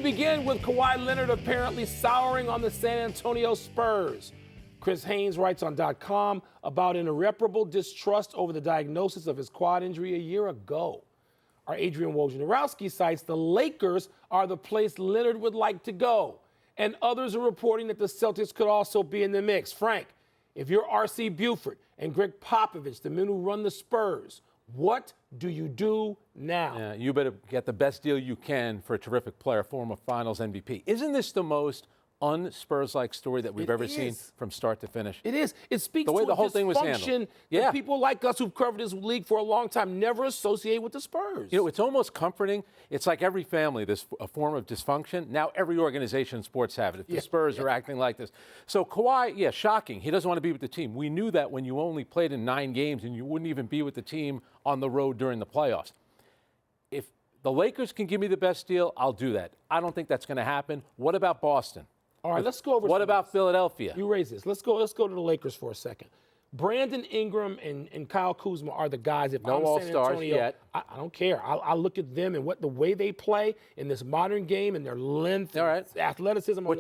We begin with Kawhi Leonard apparently souring on the San Antonio Spurs. Chris Haynes writes on .com about an irreparable distrust over the diagnosis of his quad injury a year ago. Our Adrian Wojnarowski cites the Lakers are the place Leonard would like to go. And others are reporting that the Celtics could also be in the mix. Frank, if you're R.C. Buford and Greg Popovich, the men who run the Spurs, what do you do now? Yeah, you better get the best deal you can for a terrific player, former Finals MVP. Isn't this the most un-Spurs-like story that we've ever seen from start to finish? It is. It speaks the way to the a whole thing was dysfunction handled. that people like us who've covered this league for a long time never associate with the Spurs. You know, it's almost comforting. It's like every family, there's a form of dysfunction. Now every organization in sports have it. If the Spurs are acting like this. So Kawhi, shocking. He doesn't want to be with the team. We knew that when you only played in 9 games and you wouldn't even be with the team on the road during the playoffs. If the Lakers can give me the best deal, I'll do that. I don't think that's going to happen. What about Boston? All right, let's go over. What about Philadelphia? You raise this. Let's go to the Lakers for a second. Brandon Ingram and Kyle Kuzma are the guys. If no I'm all-stars San Antonio, yet. I don't care. I look at them and the way they play in this modern game and their length, and athleticism. We're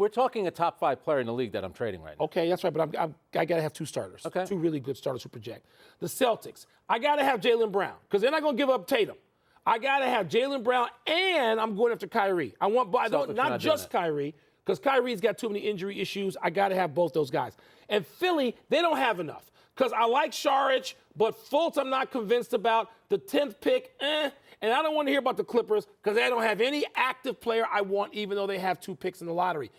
talking a top 5 player in the league that I'm trading right now. Okay, that's right. But I got to have 2 starters. Okay. 2 really good starters who project. The Celtics. I got to have Jaylen Brown because they're not going to give up Tatum. I got to have Jaylen Brown, and I'm going after Kyrie. I don't not just Kyrie. Because Kyrie's got too many injury issues. I got to have both those guys. And Philly, they don't have enough. Because I like Saric, but Fultz I'm not convinced about. The 10th pick, And I don't want to hear about the Clippers because they don't have any active player I want, even though they have 2 picks in the lottery.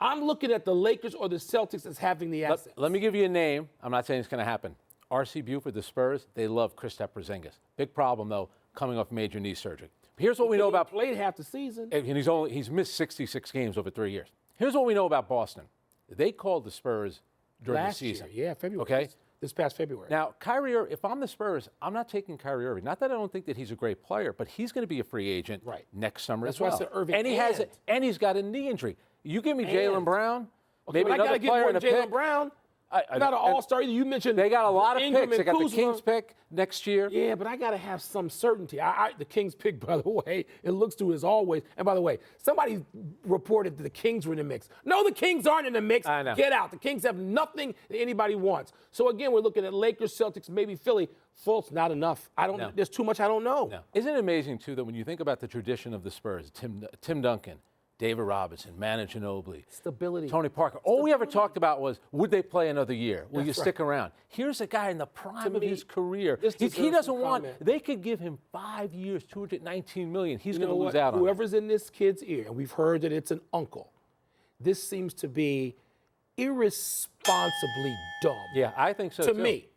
I'm looking at the Lakers or the Celtics as having the assets. Let me give you a name. I'm not saying it's going to happen. R.C. Buford, the Spurs, they love Kristaps Porzingis. Big problem, though, coming off major knee surgery. Here's what we know about. Played half the season. And he's missed 66 games over 3 years. Here's what we know about Boston. They called the Spurs during the season. Yeah, February. Okay? This past February. Now, Kyrie, if I'm the Spurs, I'm not taking Kyrie Irving. Not that I don't think that he's a great player, but he's going to be a free agent next summer as well. That's why I said Irving. And he's got a knee injury. You give me Jaylen Brown, maybe I another player in a pick. Jaylen Brown. Not an all-star either. You mentioned they got a lot of Ingram picks. They got Kuzma. the Kings pick next year. Yeah, but I got to have some certainty. The Kings pick, by the way, it looks to as always. And by the way, somebody reported that the Kings were in the mix. No, the Kings aren't in the mix. I know. Get out. The Kings have nothing that anybody wants. So again, we're looking at Lakers, Celtics, maybe Philly. Fultz, not enough. There's too much I don't know. No. Isn't it amazing too that when you think about the tradition of the Spurs, Tim Duncan, David Robinson, Manu Ginobili, stability, Tony Parker. All we ever talked about was, would they play another year? Will you stick around? Here's a guy in the prime of his career. He doesn't want. They could give him 5 years, $219 million. He's going to lose out on it. Whoever's in this kid's ear, and we've heard that it's an uncle. This seems to be irresponsibly dumb. Yeah, I think so to too. Me.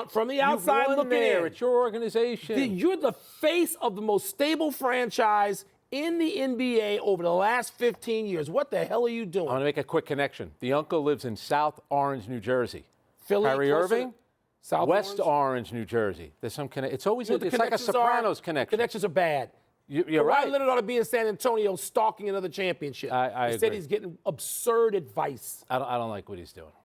From the outside looking in, it's your organization. You're the face of the most stable franchise in the NBA over the last 15 years. What the hell are you doing? I want to make a quick connection. The uncle lives in South Orange, New Jersey. Philly, Kyrie Irving, South West Orange, New Jersey. There's some connection. It's always it's like a Sopranos connection. Connections are bad. You're right. Kawhi Leonard ought to be in San Antonio stalking another championship. I Instead, agree. he's getting absurd advice. I don't like what he's doing.